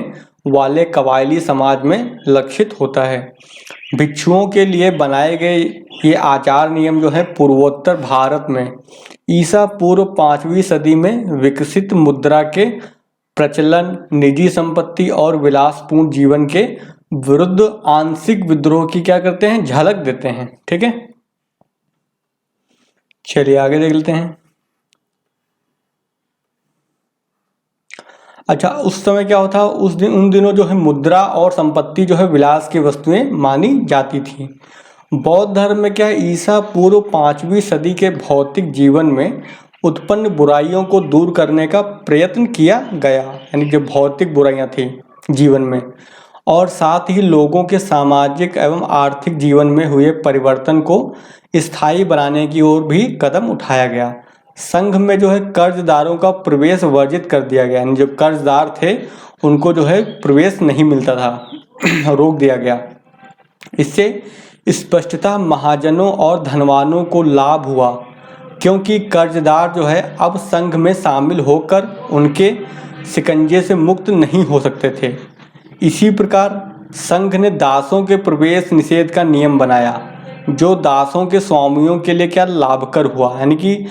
वाले कबायली समाज में लक्षित होता है। भिक्षुओं के लिए बनाए गए ये आचार नियम जो है पूर्वोत्तर भारत में ईसा पूर्व 5वीं सदी में विकसित मुद्रा के प्रचलन, निजी संपत्ति और विलासपूर्ण जीवन के विरुद्ध आंशिक विद्रोह की क्या करते हैं, झलक देते हैं। ठीक है। चलिए आगे देख लेते हैं। अच्छा, उस समय क्या होता, उन दिनों जो है मुद्रा और संपत्ति जो है विलास की वस्तुएं मानी जाती थी। बौद्ध धर्म में क्या है, ईसा पूर्व 5वीं सदी के भौतिक जीवन में उत्पन्न बुराइयों को दूर करने का प्रयत्न किया गया, यानी जो भौतिक बुराइयां थी जीवन में, और साथ ही लोगों के सामाजिक एवं आर्थिक जीवन में हुए परिवर्तन को स्थायी बनाने की ओर भी कदम उठाया गया। संघ में जो है कर्जदारों का प्रवेश वर्जित कर दिया गया, यानी जो कर्जदार थे उनको जो है प्रवेश नहीं मिलता था, रोक दिया गया। इससे स्पष्टतः महाजनों और धनवानों को लाभ हुआ, क्योंकि कर्जदार जो है अब संघ में शामिल होकर उनके शिकंजे से मुक्त नहीं हो सकते थे। इसी प्रकार संघ ने दासों के प्रवेश निषेध का नियम बनाया, जो दासों के स्वामियों के लिए क्या लाभकर हुआ, यानी कि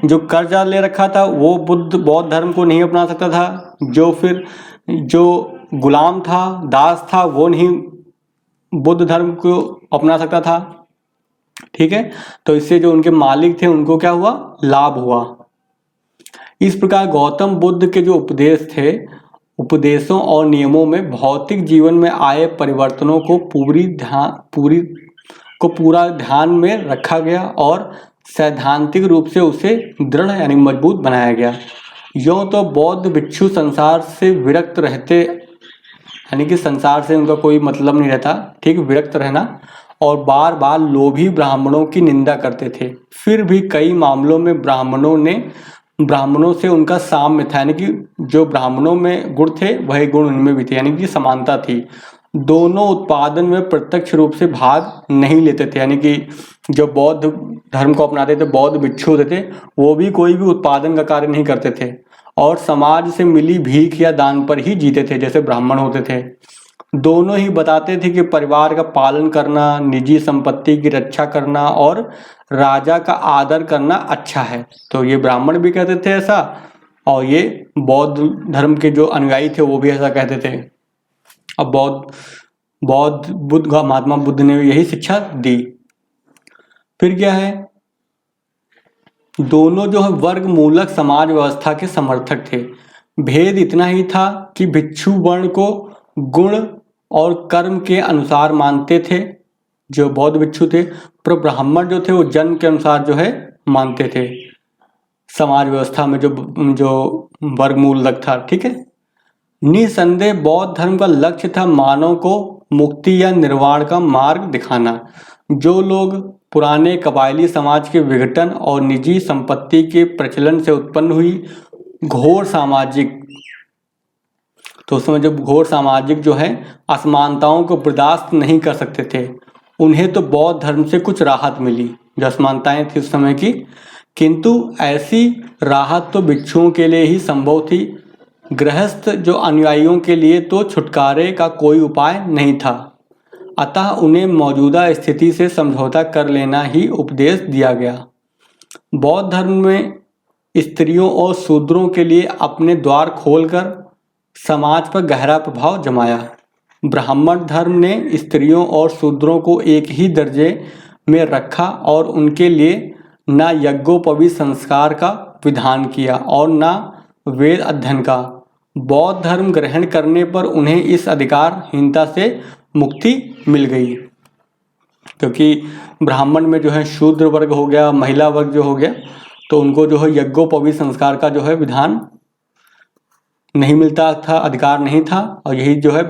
जो कर्जा ले रखा था वो बौद्ध धर्म को नहीं अपना सकता था, जो गुलाम था, दास था, वो नहीं बुद्ध धर्म को अपना सकता था। ठीक है। तो इससे जो उनके मालिक थे उनको क्या हुआ, लाभ हुआ। इस प्रकार गौतम बुद्ध के जो उपदेश थे, उपदेशों और नियमों में भौतिक जीवन में आए परिवर्तनों को पूरा ध्यान में रखा गया और सैद्धांतिक रूप से उसे दृढ़ यानी मजबूत बनाया गया। यूँ तो बौद्ध भिक्षु संसार से विरक्त रहते, यानी कि संसार से उनका कोई मतलब नहीं रहता, ठीक, विरक्त रहना, और बार बार लोभी ब्राह्मणों की निंदा करते थे। फिर भी कई मामलों में ब्राह्मणों से उनका साम्य था, यानी कि जो ब्राह्मणों में गुण थे वही गुण उनमें भी थे, यानी कि समानता थी। दोनों उत्पादन में प्रत्यक्ष रूप से भाग नहीं लेते थे, यानी कि जो बौद्ध धर्म को अपनाते थे, बौद्ध भिक्षु होते थे, वो भी कोई भी उत्पादन का कार्य नहीं करते थे और समाज से मिली भीख या दान पर ही जीते थे, जैसे ब्राह्मण होते थे। दोनों ही बताते थे कि परिवार का पालन करना, निजी संपत्ति की रक्षा करना और राजा का आदर करना अच्छा है। तो ये ब्राह्मण भी कहते थे ऐसा, और ये बौद्ध धर्म के जो अनुयायी थे वो भी ऐसा कहते थे। अब महात्मा बुद्ध ने यही शिक्षा दी। फिर क्या है, दोनों जो है वर्गमूलक समाज व्यवस्था के समर्थक थे। भेद इतना ही था कि भिक्षु वर्ण को गुण और कर्म के अनुसार मानते थे, जो बौद्ध भिक्षु थे, पर ब्राह्मण जो थे वो जन्म के अनुसार जो है मानते थे समाज व्यवस्था में जो वर्गमूलक था। ठीक है, निसंदेह बौद्ध धर्म का लक्ष्य था मानव को मुक्ति या निर्वाण का मार्ग दिखाना। जो लोग पुराने कबायली समाज के विघटन और निजी संपत्ति के प्रचलन से उत्पन्न हुई घोर सामाजिक, तो उस समय जब घोर सामाजिक जो है असमानताओं को बर्दाश्त नहीं कर सकते थे, उन्हें तो बौद्ध धर्म से कुछ राहत मिली, जो असमानताएं थी उस समय की, किंतु ऐसी राहत तो भिक्षुओं के लिए ही संभव थी। गृहस्थ जो अनुयायियों के लिए तो छुटकारे का कोई उपाय नहीं था, अतः उन्हें मौजूदा स्थिति से समझौता कर लेना ही उपदेश दिया गया। बौद्ध धर्म में स्त्रियों और शूद्रों के लिए अपने द्वार खोलकर समाज पर गहरा प्रभाव जमाया। ब्राह्मण धर्म ने स्त्रियों और शूद्रों को एक ही दर्जे में रखा और उनके लिए न यज्ञोपवीत संस्कार का विधान किया और न वेद अध्ययन का। बौद्ध धर्म ग्रहण करने पर उन्हें इस अधिकारहीनता से मुक्ति मिल गई, क्योंकि ब्राह्मण में जो है शूद्र वर्ग हो गया, महिला वर्ग जो हो गया, तो उनको जो है यज्ञोपवीत संस्कार का जो है विधान नहीं मिलता था, अधिकार नहीं था, और यही जो है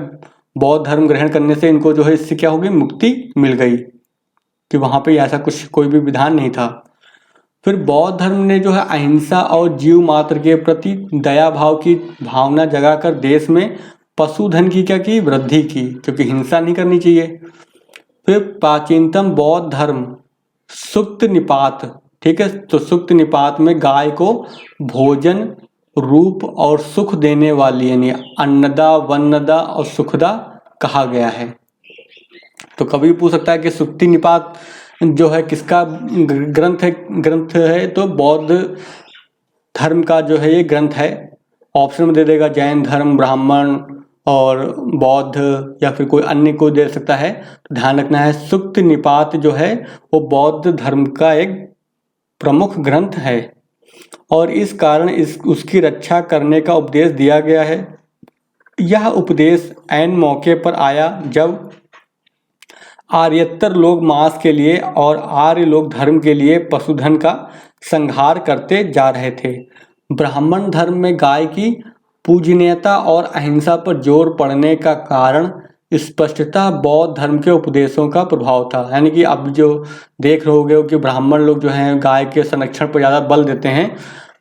बौद्ध धर्म ग्रहण करने से इनको जो है इससे क्या हो गई, मुक्ति मिल गई कि वहाँ पे ऐसा कुछ कोई भी विधान नहीं था। फिर बौद्ध धर्म ने जो है अहिंसा और जीव मात्र के प्रति दया भाव की भावना जगाकर देश में पशुधन की क्या की, वृद्धि की, क्योंकि हिंसा नहीं करनी चाहिए। फिर प्राचीनतम बौद्ध धर्म सुक्त निपात, ठीक है, तो सुक्त निपात में गाय को भोजन, रूप और सुख देने वाली यानी अन्नदा, वन्नदा और सुखदा कहा गया है। तो कभी पूछ सकता है कि सुक्ति निपात जो है किसका ग्रंथ है, तो बौद्ध धर्म का जो है ये ग्रंथ है। ऑप्शन में दे देगा जैन धर्म, ब्राह्मण और बौद्ध, या फिर कोई अन्य को दे सकता है। तो ध्यान रखना है सुक्त निपात जो है वो बौद्ध धर्म का एक प्रमुख ग्रंथ है और इस कारण उसकी रक्षा करने का उपदेश दिया गया है। यह उपदेश ऐन मौके पर आया जब आर्यतर लोग मांस के लिए और आर्य लोग धर्म के लिए पशुधन का संहार करते जा रहे थे। ब्राह्मण धर्म में गाय की पूजनीयता और अहिंसा पर जोर पड़ने का कारण स्पष्टतः बौद्ध धर्म के उपदेशों का प्रभाव था। यानी कि अब जो देख रहे होगे कि ब्राह्मण लोग जो हैं गाय के संरक्षण पर ज़्यादा बल देते हैं,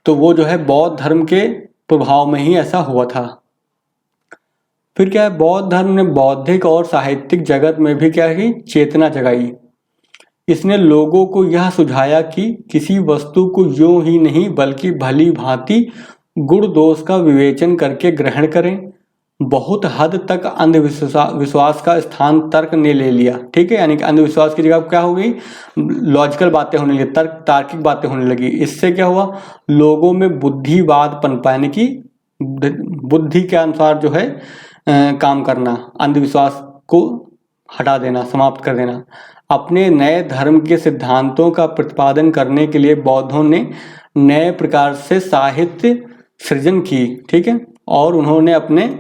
तो वो जो है बौद्ध धर्म के प्रभाव में ही ऐसा हुआ था। फिर क्या है, बौद्ध धर्म ने बौद्धिक और साहित्यिक जगत में भी क्या है चेतना जगाई। इसने लोगों को यह सुझाया कि किसी वस्तु को यूं ही नहीं बल्कि भली भांति गुण दोष का विवेचन करके ग्रहण करें। बहुत हद तक अंधविश्वास का स्थान तर्क ने ले लिया। ठीक है, यानी कि अंधविश्वास की जगह क्या हो गई, लॉजिकल बातें होने लगी, तार्किक बातें होने लगी। इससे क्या हुआ, लोगों में बुद्धिवाद पनपा, यानी कि बुद्धि के अनुसार जो है काम करना, अंधविश्वास को हटा देना, समाप्त कर देना। अपने नए धर्म के सिद्धांतों का प्रतिपादन करने के लिए बौद्धों ने नए प्रकार से साहित्य सृजन की। ठीक है, और उन्होंने अपने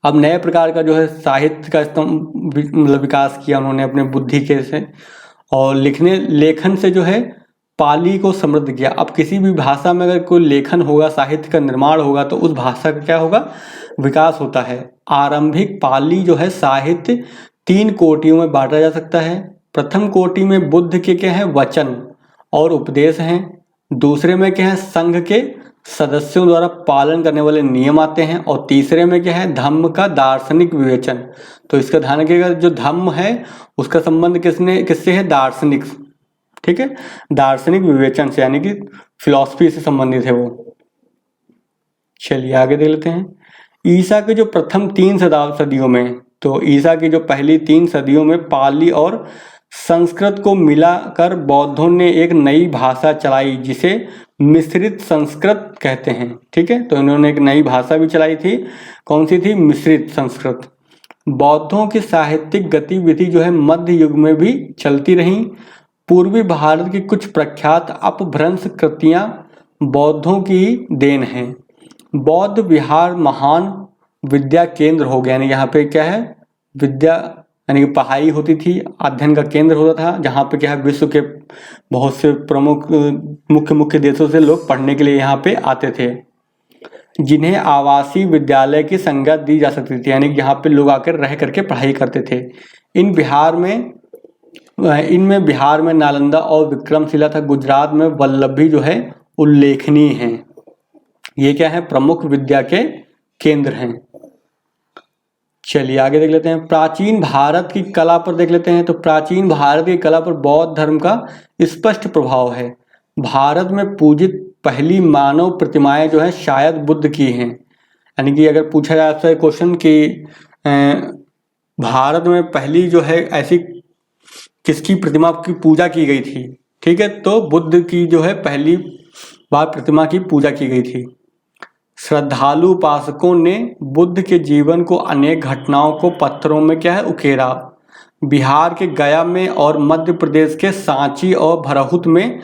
अब नए प्रकार का जो है साहित्य का मतलब विकास किया उन्होंने अपने बुद्धि के से, और लेखन से जो है पाली को समृद्ध किया। अब किसी भी भाषा में अगर कोई लेखन होगा, साहित्य का निर्माण होगा, तो उस भाषा का क्या होगा, विकास होता है। आरंभिक पाली जो है साहित्य 3 कोटियों में बांटा जा सकता है। प्रथम कोटि में बुद्ध के क्या है, वचन और उपदेश हैं। दूसरे में क्या है, संघ के सदस्यों द्वारा पालन करने वाले नियम आते हैं। और तीसरे में क्या है, धम्म का दार्शनिक विवेचन। तो इसका ध्यान रखिएगा, जो धम्म है उसका संबंध किससे है, दार्शनिक। ठीक है, दार्शनिक विवेचन से, यानी कि फिलॉसफी से संबंधित है वो। चलिए आगे देख लेते हैं। ईसा के जो प्रथम 3 सदियों में, तो ईसा की जो पहली 3 सदियों में पाली और संस्कृत को मिलाकर बौद्धों ने एक नई भाषा चलाई जिसे मिश्रित संस्कृत कहते हैं। ठीक है, तो इन्होंने एक नई भाषा भी चलाई थी। कौन सी थी, मिश्रित संस्कृत। बौद्धों की साहित्यिक गतिविधि जो है मध्य युग में भी चलती रही। पूर्वी भारत की कुछ प्रख्यात अपभ्रंश कृतियां बौद्धों की देन हैं। बौद्ध विहार महान विद्या केंद्र हो गया, यानी यहाँ पे क्या है, विद्या यानी कि पढ़ाई होती थी, अध्ययन का केंद्र होता था, जहाँ पे क्या है विश्व के बहुत से प्रमुख मुख्य देशों से लोग पढ़ने के लिए यहाँ पे आते थे, जिन्हें आवासीय विद्यालय की संज्ञा दी जा सकती थी, यानी कि यहाँ पे लोग आकर रह करके पढ़ाई करते थे। इनमें बिहार में नालंदा और विक्रमशिला था। गुजरात में वल्लभी जो है उल्लेखनीय हैं। ये क्या है, प्रमुख विद्या के केंद्र हैं। चलिए आगे देख लेते हैं। प्राचीन भारत की कला पर देख लेते हैं। तो प्राचीन भारत की कला पर बौद्ध धर्म का स्पष्ट प्रभाव है। भारत में पूजित पहली मानव प्रतिमाएं जो है शायद बुद्ध की हैं। यानी कि अगर पूछा जाए आपसे क्वेश्चन कि भारत में पहली जो है ऐसी किसकी प्रतिमा की पूजा की गई थी, ठीक है, तो बुद्ध की जो है पहली बार प्रतिमा की पूजा की गई थी। श्रद्धालु उपासकों ने बुद्ध के जीवन को अनेक घटनाओं को पत्थरों में क्या है उकेरा। बिहार के गया में और मध्य प्रदेश के सांची और भरहुत में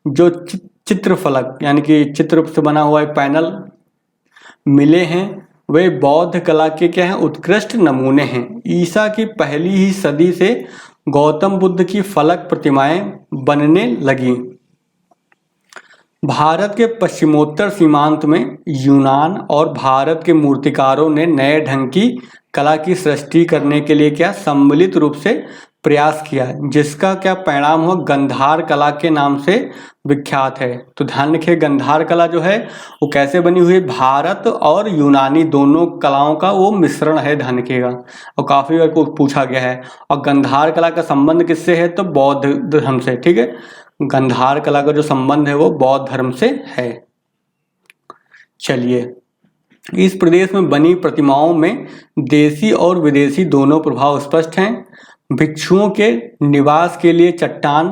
जो चित्रफलक यानी कि चित्र से बना हुआ एक पैनल मिले हैं, वे बौद्ध कला के क्या हैं उत्कृष्ट नमूने हैं। ईसा की पहली ही सदी से गौतम बुद्ध की फलक प्रतिमाएं बनने लगी। भारत के पश्चिमोत्तर सीमांत में यूनान और भारत के मूर्तिकारों ने नए ढंग की कला की सृष्टि करने के लिए क्या सम्मिलित रूप से प्रयास किया, जिसका क्या परिणाम हुआ, गंधार कला के नाम से विख्यात है। तो ध्यान रखिए, गंधार कला जो है वो कैसे बनी हुई है, भारत और यूनानी दोनों कलाओं का वो मिश्रण है, ध्यान रखिएगा, और काफी बार को पूछा गया है। और गंधार कला का संबंध किससे है, तो बौद्ध धर्म से, ठीक है, गंधार कला का जो संबंध है वो बौद्ध धर्म से है। चलिए, इस प्रदेश में बनी प्रतिमाओं में देसी और विदेशी दोनों प्रभाव स्पष्ट हैं। भिक्षुओं के निवास के लिए चट्टान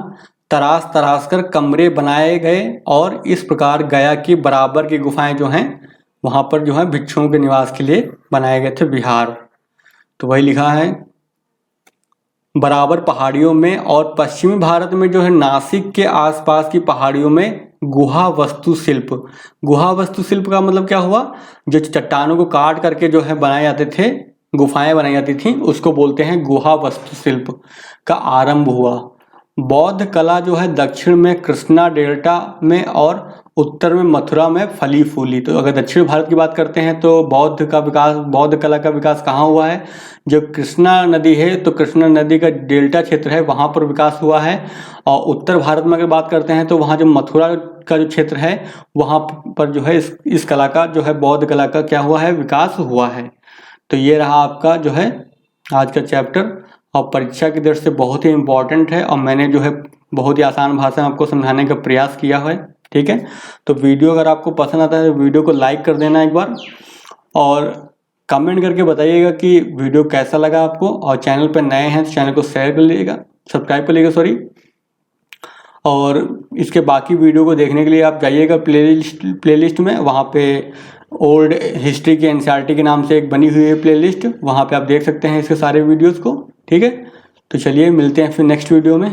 तराश कर कमरे बनाए गए और इस प्रकार गया की बराबर की गुफाएं जो हैं वहां पर जो है भिक्षुओं के निवास के लिए बनाए गए थे बिहार। तो वही लिखा है, बराबर पहाड़ियों में और पश्चिमी भारत में जो है नासिक के आसपास की पहाड़ियों में गुहा वास्तुशिल्प। गुहा वास्तुशिल्प का मतलब क्या हुआ, जो चट्टानों को काट करके जो है बनाए जाते थे, गुफाएं बनाई जाती थी, उसको बोलते हैं गुहा वास्तुशिल्प का आरंभ हुआ। बौद्ध कला जो है दक्षिण में कृष्णा डेल्टा में और उत्तर में मथुरा में फली फूली। तो अगर दक्षिण भारत की बात करते हैं तो बौद्ध कला का विकास कहाँ हुआ है, जो कृष्णा नदी है तो कृष्णा नदी का डेल्टा क्षेत्र है वहाँ पर विकास हुआ है। और उत्तर भारत में अगर बात करते हैं तो वहाँ जो मथुरा का जो क्षेत्र है वहाँ पर जो है इस कला का जो है बौद्ध कला का क्या हुआ है, विकास हुआ है। तो ये रहा आपका जो है आज का चैप्टर, और परीक्षा की दृष्टि से बहुत ही इम्पोर्टेंट है, और मैंने जो है बहुत ही आसान भाषा में आपको समझाने का प्रयास किया है, ठीक है। तो वीडियो अगर आपको पसंद आता है तो वीडियो को लाइक कर देना एक बार, और कमेंट करके बताइएगा कि वीडियो कैसा लगा आपको, और चैनल पर नए हैं तो चैनल को शेयर कर लीजिएगा, सब्सक्राइब कर लीजिएगा, सॉरी। और इसके बाकी वीडियो को देखने के लिए आप जाइएगा प्लेलिस्ट में, वहाँ पे ओल्ड हिस्ट्री के एनसीईआरटी के नाम से एक बनी हुई है प्लेलिस्ट, वहाँ पे आप देख सकते हैं इसके सारे वीडियोस को, ठीक है। तो चलिए मिलते हैं फिर नेक्स्ट वीडियो में।